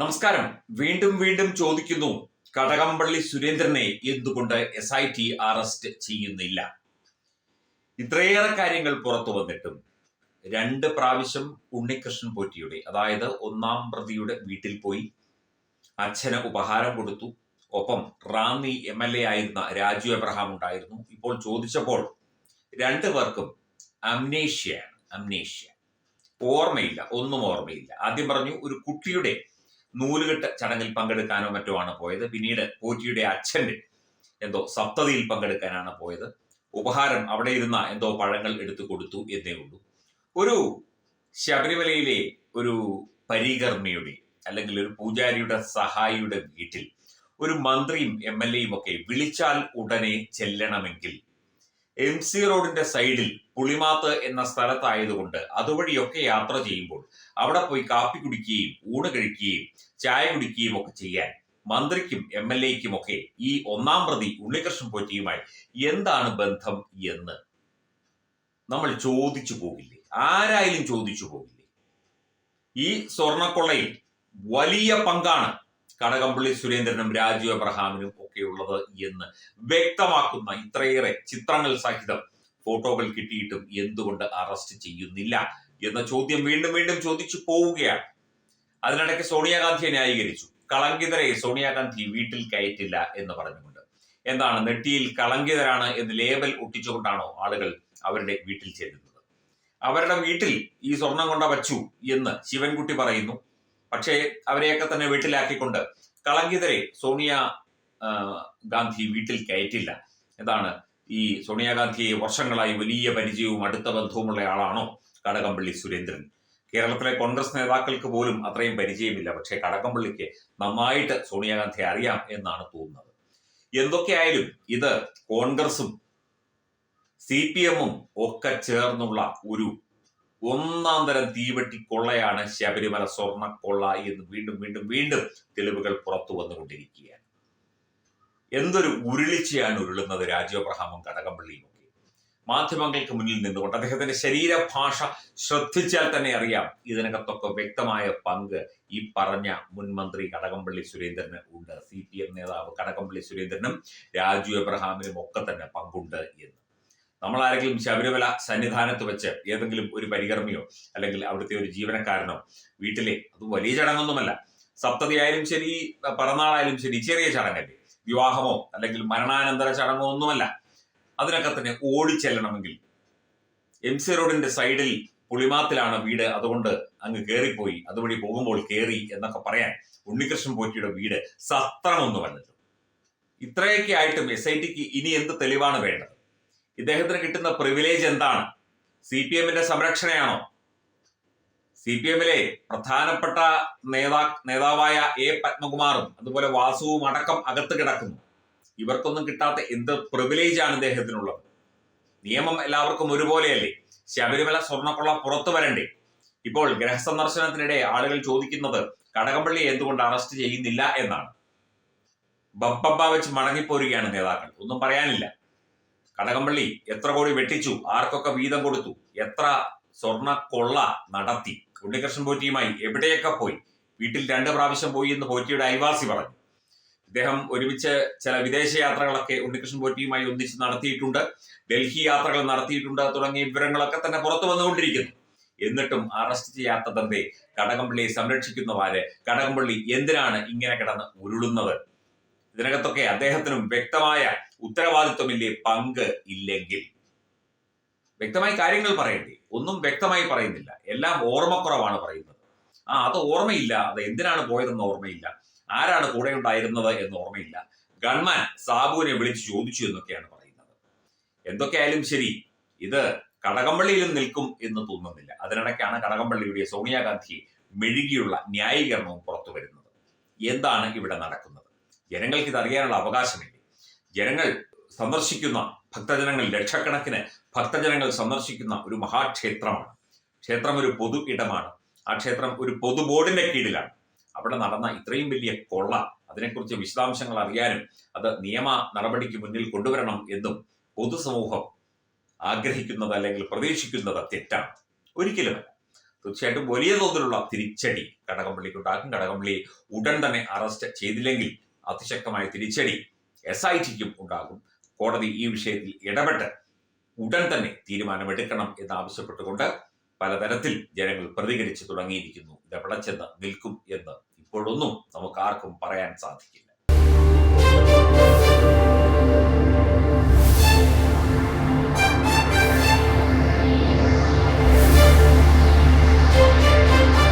നമസ്കാരം. വീണ്ടും വീണ്ടും ചോദിക്കുന്നു, കടകംപള്ളി സുരേന്ദ്രനെ എന്തുകൊണ്ട് SIT അറസ്റ്റ് ചെയ്യുന്നില്ല? ഇത്രയേറെ കാര്യങ്ങൾ പുറത്തു വന്നിട്ടും 2 പ്രാവശ്യം ഉണ്ണികൃഷ്ണൻ പോറ്റിയുടെ, അതായത് ഒന്നാം പ്രതിയുടെ വീട്ടിൽ പോയി അച്ഛന് ഉപഹാരം കൊടുത്തു. ഒപ്പം റാന്നി MLA ആയിരുന്ന രാജു എബ്രഹാം ഉണ്ടായിരുന്നു. ഇപ്പോൾ ചോദിച്ചപ്പോൾ 2 പേർക്കും അംനേഷ്യ, ഓർമ്മയില്ല, ഒന്നും ഓർമ്മയില്ല. ആദ്യം പറഞ്ഞു ഒരു കുട്ടിയുടെ നൂലുകെട്ട് ചടങ്ങിൽ പങ്കെടുക്കാനോ മറ്റോ ആണ് പോയത്. പിന്നീട് പോറ്റിയുടെ അച്ഛന്റെ എന്തോ സപ്തതിയിൽ പങ്കെടുക്കാനാണ് പോയത്. ഉപഹാരം അവിടെ ഇരുന്ന എന്തോ പഴങ്ങൾ എടുത്തു കൊടുത്തു എന്നേ ഉള്ളൂ. ഒരു ശബരിമലയിലെ ഒരു പരികർമ്മിയുടെ അല്ലെങ്കിൽ ഒരു പൂജാരിയുടെ സഹായിയുടെ വീട്ടിൽ ഒരു മന്ത്രിയും MLAയും ഒക്കെ വിളിച്ചാൽ ഉടനെ ചെല്ലണമെങ്കിൽ MC റോഡിന്റെ സൈഡിൽ പുളിമാത്ത് എന്ന സ്ഥലത്തായതുകൊണ്ട് അതുവഴിയൊക്കെ യാത്ര ചെയ്യുമ്പോൾ അവിടെ പോയി കാപ്പി കുടിക്കുകയും ഊണ് കഴിക്കുകയും ചായ കുടിക്കുകയും ഒക്കെ ചെയ്യാൻ മന്ത്രിക്കും MLAയ്ക്കും ഒക്കെ ഈ ഒന്നാം പ്രതി ഉണ്ണികൃഷ്ണൻ പോറ്റിയുമായി എന്താണ് ബന്ധം എന്ന് നമ്മൾ ചോദിച്ചു പോകില്ലേ? ആരായാലും ചോദിച്ചു പോകില്ലേ? ഈ സ്വർണക്കൊള്ളയിൽ വലിയ പങ്കാണ് കടകംപള്ളി സുരേന്ദ്രനും രാജു എബ്രഹാമിനും ഒക്കെയുള്ളത് എന്ന് വ്യക്തമാക്കുന്ന ഇത്രയേറെ ചിത്രങ്ങൾ സഹിതം ഫോട്ടോകൾ കിട്ടിയിട്ടും എന്തുകൊണ്ട് അറസ്റ്റ് ചെയ്യുന്നില്ല എന്ന ചോദ്യം വീണ്ടും വീണ്ടും ചോദിച്ചു പോവുകയാണ്. അതിനിടയ്ക്ക് സോണിയാഗാന്ധിയെ ന്യായീകരിച്ചു. കളങ്കിതരെ സോണിയാഗാന്ധി വീട്ടിൽ കയറ്റില്ല എന്ന് പറഞ്ഞുകൊണ്ട്. എന്താണ്, നെറ്റിയിൽ കളങ്കിതരാണ് എന്ന് ലേബൽ ഒട്ടിച്ചുകൊണ്ടാണോ ആളുകൾ അവരുടെ വീട്ടിൽ ചെല്ലുന്നത്? അവരുടെ വീട്ടിൽ ഈ സ്വർണം കൊണ്ട വച്ചു എന്ന് ശിവൻകുട്ടി പറയുന്നു. പക്ഷേ അവരെയൊക്കെ തന്നെ വീട്ടിലാക്കിക്കൊണ്ട് കളങ്കിതരെ സോണിയ ഗാന്ധി വീട്ടിൽ കയറ്റില്ല. എന്താണ്, ഈ സോണിയാഗാന്ധിയെ വർഷങ്ങളായി വലിയ പരിചയവും അടുത്ത ബന്ധവുമുള്ള ആളാണോ കടകംപള്ളി സുരേന്ദ്രൻ? കേരളത്തിലെ കോൺഗ്രസ് നേതാക്കൾക്ക് പോലും അത്രയും പരിചയമില്ല. പക്ഷേ കടകംപള്ളിക്ക് നന്നായിട്ട് സോണിയാഗാന്ധിയെ അറിയാം എന്നാണ് തോന്നുന്നത്. എന്തൊക്കെയായാലും ഇത് കോൺഗ്രസും CPM-ഉം ഒക്കെ ചേർന്നുള്ള ഒരു ഒന്നാം തരം തീവെട്ടി കൊള്ളയാണ് ശബരിമല സ്വർണ്ണക്കൊള്ള എന്ന് വീണ്ടും വീണ്ടും വീണ്ടും തെളിവുകൾ പുറത്തു വന്നുകൊണ്ടിരിക്കുകയാണ്. എന്തൊരു ഉരുളിച്ചയാണ് ഉരുളുന്നത് രാജു എബ്രഹാമും കടകംപള്ളിയും ഒക്കെ. മാധ്യമങ്ങൾക്ക് മുന്നിൽ നിന്നുകൊണ്ട് അദ്ദേഹത്തിന്റെ ശരീരഭാഷ ശ്രദ്ധിച്ചാൽ തന്നെ അറിയാം ഇതിനകത്തൊക്കെ വ്യക്തമായ പങ്ക് ഈ പറഞ്ഞ മുൻ മന്ത്രി കടകംപള്ളി സുരേന്ദ്രന് ഉണ്ട്. CPM നേതാവ് കടകംപള്ളി സുരേന്ദ്രനും രാജു എബ്രഹാമിനും ഒക്കെ തന്നെ പങ്കുണ്ട് എന്ന്. നമ്മൾ ആരെങ്കിലും ശബരിമല സന്നിധാനത്ത് വെച്ച് ഏതെങ്കിലും ഒരു പരികർമ്മിയോ അല്ലെങ്കിൽ അവിടുത്തെ ഒരു ജീവനക്കാരനോ വീട്ടിലെ, അത് വലിയ ചടങ്ങൊന്നുമല്ല, സപ്തതി ആയാലും ശരി, പിറന്നാളായാലും ശരി, ചെറിയ ചടങ്ങല്ലേ, വിവാഹമോ അല്ലെങ്കിൽ മരണാനന്തര ചടങ്ങോ ഒന്നുമല്ല, അതിനൊക്കെ തന്നെ ഓടിച്ചെല്ലണമെങ്കിൽ MC റോഡിന്റെ സൈഡിൽ പുളിമാത്തിലാണ് വീട്, അതുകൊണ്ട് അങ്ങ് കയറിപ്പോയി, അതുവഴി പോകുമ്പോൾ കയറി എന്നൊക്കെ പറയാൻ ഉണ്ണികൃഷ്ണൻ പോറ്റിയുടെ വീട് സത്രമൊന്നുമല്ലല്ലോ. ഇത്രയൊക്കെ ആയിട്ടും SITക്ക് ഇനി എന്ത് തെളിവാണ് വേണ്ടത്? ഇദ്ദേഹത്തിന് കിട്ടുന്ന പ്രിവിലേജ് എന്താണ്? CPM-ന്റെ സംരക്ഷണയാണോ? CPM-ലെ പ്രധാനപ്പെട്ട നേതാവായ A പത്മകുമാറും അതുപോലെ വാസുവും അടക്കം അകത്ത് കിടക്കുന്നു. ഇവർക്കൊന്നും കിട്ടാത്ത എന്ത് പ്രിവിലേജ് ആണ് ഇദ്ദേഹത്തിനുള്ളത്? നിയമം എല്ലാവർക്കും ഒരുപോലെയല്ലേ? ശബരിമല സ്വർണ്ണക്കൊള്ള പുറത്തു വരണ്ടേ? ഇപ്പോൾ ഗൃഹസന്ദർശനത്തിനിടെ ആളുകൾ ചോദിക്കുന്നത് കടകംപള്ളിയെ എന്തുകൊണ്ട് അറസ്റ്റ് ചെയ്യുന്നില്ല എന്നാണ്. ബബ്ബ വെച്ച് മടങ്ങിപ്പോരുകയാണ് നേതാക്കൾ. ഒന്നും പറയാനില്ല. കടകംപള്ളി എത്ര കോടി വെട്ടിച്ചു, ആർക്കൊക്കെ വീതം കൊടുത്തു, എത്ര സ്വർണ്ണ കൊള്ള നടത്തി, ഉണ്ണികൃഷ്ണൻ പോറ്റിയുമായി എവിടെയൊക്കെ പോയി, വീട്ടിൽ 2 പ്രാവശ്യം പോയി എന്ന് പോറ്റിയുടെ അയൽവാസി പറഞ്ഞു. ഇദ്ദേഹം ഒരുമിച്ച് ചില വിദേശ യാത്രകളൊക്കെ ഉണ്ണികൃഷ്ണൻ പോറ്റിയുമായി ഒന്നിച്ച് നടത്തിയിട്ടുണ്ട്, ഡൽഹി യാത്രകൾ നടത്തിയിട്ടുണ്ട് തുടങ്ങിയ വിവരങ്ങളൊക്കെ തന്നെ പുറത്തു വന്നുകൊണ്ടിരിക്കുന്നു. എന്നിട്ടും അറസ്റ്റ് ചെയ്യാത്തതെന്തേ? കടകംപള്ളിയെ സംരക്ഷിക്കുന്നവാര്? കടകംപള്ളി എന്തിനാണ് ഇങ്ങനെ കിടന്ന് ഉരുളുന്നത്? ഇതിനകത്തൊക്കെ അദ്ദേഹത്തിനും വ്യക്തമായ ഉത്തരവാദിത്വമില്ലേ? പങ്ക് ഇല്ലെങ്കിൽ വ്യക്തമായി കാര്യങ്ങൾ പറയണ്ടേ? ഒന്നും വ്യക്തമായി പറയുന്നില്ല. എല്ലാം ഓർമ്മക്കുറവാണ് പറയുന്നത്. അത് ഓർമ്മയില്ല, അത് എന്തിനാണ് പോയതെന്ന് ഓർമ്മയില്ല, ആരാണ് കൂടെ ഉണ്ടായിരുന്നത് എന്ന് ഓർമ്മയില്ല, ഗൺമാൻ സാബുവിനെ വിളിച്ച് ചോദിച്ചു എന്നൊക്കെയാണ് പറയുന്നത്. എന്തൊക്കെയായാലും ശരി, ഇത് കടകംപള്ളിയിലും നിൽക്കും എന്ന് തോന്നുന്നില്ല. അതിനിടയ്ക്കാണ് കടകംപള്ളിയുടെ സോണിയാഗാന്ധിയെ മെഴുകിയുള്ള ന്യായീകരണവും പുറത്തു വരുന്നത്. എന്താണ് ഇവിടെ നടക്കുന്നത്? ജനങ്ങൾക്ക് ഇത് അറിയാനുള്ള അവകാശമില്ലേ? ജനങ്ങൾ സന്ദർശിക്കുന്ന ഭക്തജനങ്ങൾ, ലക്ഷക്കണക്കിന് ഭക്തജനങ്ങൾ സന്ദർശിക്കുന്ന ഒരു മഹാക്ഷേത്രമാണ്. ക്ഷേത്രം ഒരു പൊതു ഇടമാണ്. ആ ക്ഷേത്രം ഒരു പൊതു ബോർഡിന്റെ കീഴിലാണ്. അവിടെ നടന്ന ഇത്രയും വലിയ കൊള്ള, അതിനെക്കുറിച്ച് വിശദാംശങ്ങൾ അറിയാനും അത് നിയമ നടപടിക്ക് മുന്നിൽ കൊണ്ടുവരണം എന്നും പൊതുസമൂഹം ആഗ്രഹിക്കുന്നത് അല്ലെങ്കിൽ പ്രതീക്ഷിക്കുന്നത് തെറ്റാണ്, ഒരിക്കലുമല്ല. തീർച്ചയായിട്ടും വലിയ തോതിലുള്ള തിരിച്ചടി കടകംപള്ളിക്കുണ്ടാകും. കടകംപള്ളി ഉടൻ തന്നെ അറസ്റ്റ് ചെയ്തില്ലെങ്കിൽ അതിശക്തമായ തിരിച്ചടി SITക്കും ഉണ്ടാകും. കോടതി ഈ വിഷയത്തിൽ ഇടപെട്ട് ഉടൻ തന്നെ തീരുമാനമെടുക്കണം എന്നാവശ്യപ്പെട്ടുകൊണ്ട് പലതരത്തിൽ ജനങ്ങൾ പ്രതികരിച്ചു തുടങ്ങിയിരിക്കുന്നു. ഇത് എവിടെ ചെന്ന് നിൽക്കും എന്ന് ഇപ്പോഴൊന്നും നമുക്ക് ആർക്കും പറയാൻ സാധിക്കില്ല.